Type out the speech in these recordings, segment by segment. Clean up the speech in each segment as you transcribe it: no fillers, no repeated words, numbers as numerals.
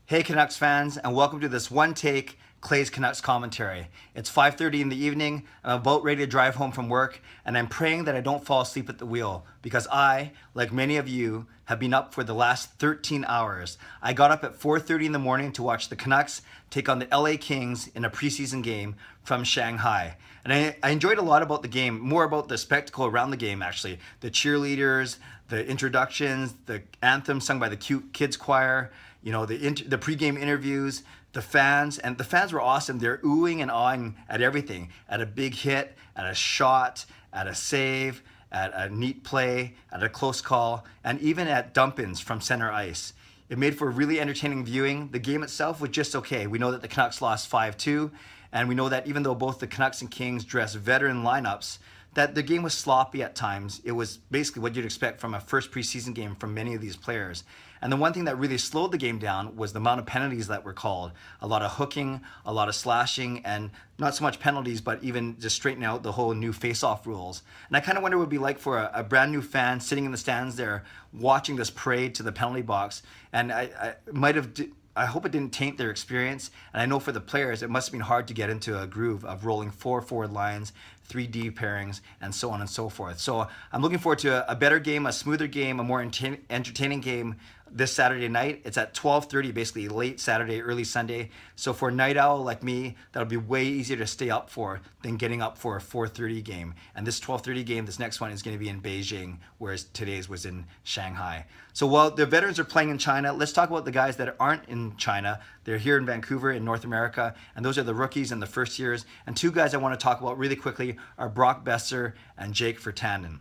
Hey Canucks fans, and welcome to this one take Clay's Canucks Commentary. It's 5:30 in the evening. I'm about ready to drive home from work, and I'm praying that I don't fall asleep at the wheel because I, like many of you, have been up for the last 13 hours. I got up at 4:30 in the morning to watch the Canucks take on the LA Kings in a preseason game from Shanghai. And I enjoyed a lot about the game, more about the spectacle around the game actually. The cheerleaders, the introductions, the anthem sung by the cute kids choir, the pregame interviews, the fans, and the fans were awesome. They're oohing and awing at everything, at a big hit, at a shot, at a save, at a neat play, at a close call, and even at dump-ins from center ice. It made for really entertaining viewing. The game itself was just okay. We know that the Canucks lost 5-2, and we know that even though both the Canucks and Kings dress veteran lineups, that the game was sloppy at times. It was basically what you'd expect from a first preseason game from many of these players. And the one thing that really slowed the game down was the amount of penalties that were called. A lot of hooking, a lot of slashing, and not so much penalties, but even just straightening out the whole new face-off rules. And I kind of wonder what it would be like for a brand new fan sitting in the stands there watching this parade to the penalty box. And I hope it didn't taint their experience. And I know for the players, it must have been hard to get into a groove of rolling 4 forward lines, 3D pairings, and so on and so forth. So I'm looking forward to a better game, a smoother game, a more entertaining game this Saturday night. It's at 12:30, basically late Saturday, early Sunday. So for a night owl like me, that'll be way easier to stay up for than getting up for a 4:30 game. And this 12:30 game, this next one is going to be in Beijing, whereas today's was in Shanghai. So while the veterans are playing in China, let's talk about the guys that aren't in China. They're here in Vancouver in North America, and those are the rookies and the first years. And two guys I want to talk about really quickly are Brock Boeser and Jake Virtanen.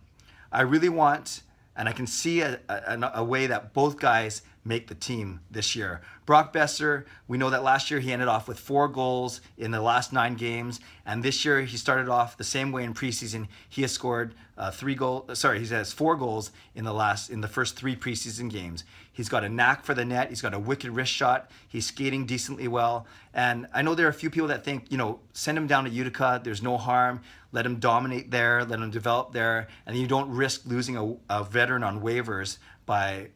I really want, and I can see a way that both guys make the team this year. Brock Boeser, we know that last year he ended off with 4 goals in the last 9 games, and this year he started off the same way in preseason. He has scored he has 4 goals in the first 3 preseason games. He's got a knack for the net. He's got a wicked wrist shot. He's skating decently well. And I know there are a few people that think, send him down to Utica. There's no harm. Let him dominate there. Let him develop there. And you don't risk losing a veteran on waivers by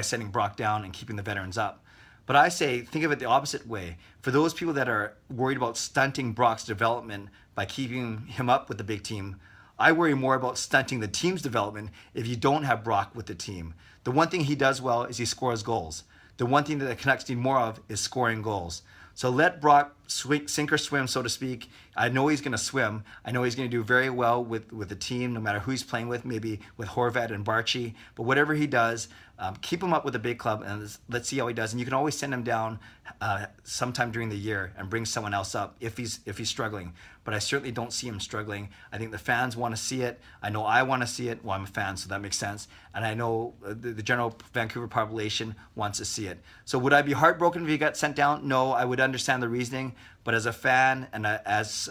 sending Brock down and keeping the veterans up. But I say, think of it the opposite way. For those people that are worried about stunting Brock's development by keeping him up with the big team, I worry more about stunting the team's development if you don't have Brock with the team. The one thing he does well is he scores goals. The one thing that the Canucks need more of is scoring goals. So let Brock sink or swim, so to speak. I know he's going to swim. I know he's going to do very well with the team, no matter who he's playing with, maybe with Horvat and Barchi. But whatever he does, keep him up with the big club, and let's see how he does. And you can always send him down sometime during the year and bring someone else up if he's struggling. But I certainly don't see him struggling. I think the fans want to see it. I know I want to see it. Well, I'm a fan, so that makes sense. And I know the general Vancouver population wants to see it. So would I be heartbroken if he got sent down? No, I would understand the reasoning. But as a fan and as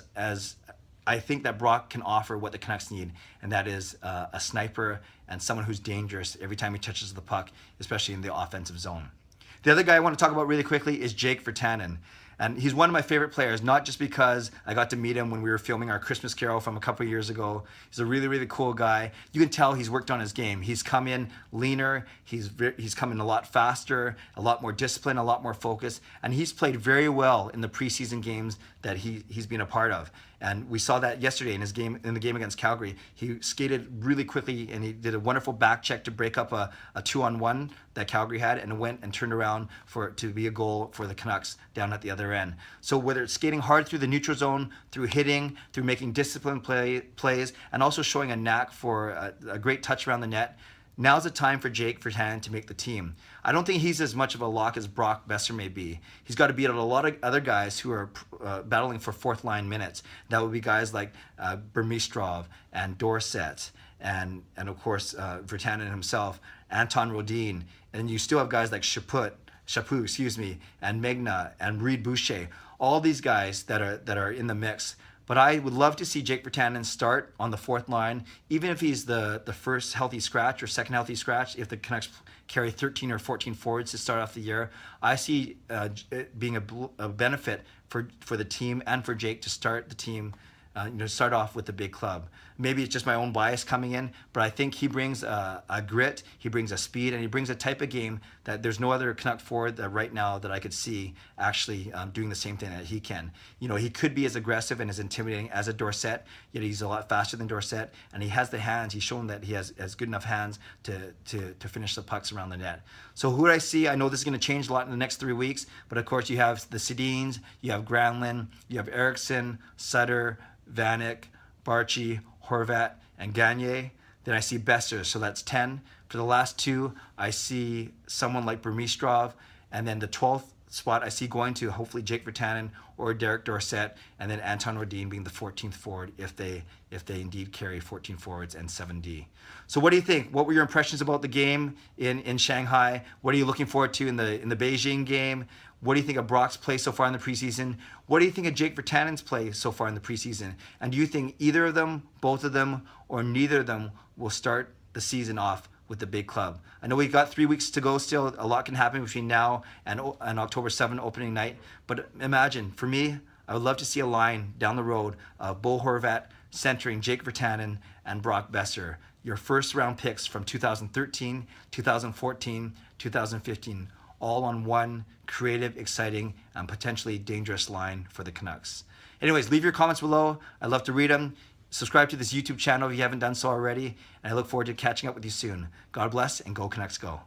I think that Brock can offer what the Canucks need, and that is a sniper and someone who's dangerous every time he touches the puck, especially in the offensive zone. The other guy I want to talk about really quickly is Jake Virtanen. And he's one of my favorite players, not just because I got to meet him when we were filming our Christmas Carol from a couple of years ago. He's a really, really cool guy. You can tell he's worked on his game. He's come in leaner. He's come in a lot faster, a lot more disciplined, a lot more focused. And he's played very well in the preseason games that he's been a part of. And we saw that yesterday in the game against Calgary. He skated really quickly, and he did a wonderful back check to break up a 2-on-1 that Calgary had, and went and turned around to be a goal for the Canucks down at the other end. So whether it's skating hard through the neutral zone, through hitting, through making disciplined plays, and also showing a knack for a great touch around the net, now's the time for Jake Virtanen to make the team. I don't think he's as much of a lock as Brock Boeser may be. He's got to beat out a lot of other guys who are battling for fourth line minutes. That would be guys like Burmistrov and Dorsett and of course Virtanen himself, Anton Rodin, and you still have guys like Chaput, and Megna and Reed Boucher. All these guys that are in the mix. But I would love to see Jake Virtanen start on the fourth line, even if he's the first healthy scratch or second healthy scratch. If the Canucks carry 13 or 14 forwards to start off the year, I see it being a benefit for the team and for Jake to start the team, start off with the big club. Maybe it's just my own bias coming in, but I think he brings a grit, he brings a speed, and he brings a type of game that there's no other Canuck forward that right now that I could see actually doing the same thing that he can. You know, he could be as aggressive and as intimidating as a Dorsett, yet he's a lot faster than Dorsett, and he has the hands. He's shown that he has good enough hands to finish the pucks around the net. So who do I see? I know this is going to change a lot in the next 3 weeks, but of course you have the Sedins, you have Granlund, you have Eriksson, Sutter, Vanek, Barchi, Horvat, and Gagne. Then I see Boeser, so that's 10. For the last two, I see someone like Burmistrov, and then the 12th spot I see going to hopefully Jake Virtanen or Derek Dorsett, and then Anton Rodin being the 14th forward if they indeed carry 14 forwards and 7D. So what do you think? What were your impressions about the game in Shanghai? What are you looking forward to in the Beijing game? What do you think of Brock's play so far in the preseason? What do you think of Jake Virtanen's play so far in the preseason? And do you think either of them, both of them, or neither of them will start the season off with the big club? I know we've got 3 weeks to go still. A lot can happen between now and October 7 opening night. But imagine, for me, I would love to see a line down the road of Bo Horvat centering Jake Virtanen and Brock Boeser, your first round picks from 2013, 2014, 2015, all on one creative, exciting, and potentially dangerous line for the Canucks. Anyways, leave your comments below. I'd love to read them. Subscribe to this YouTube channel if you haven't done so already, and I look forward to catching up with you soon. God bless, and go Canucks go.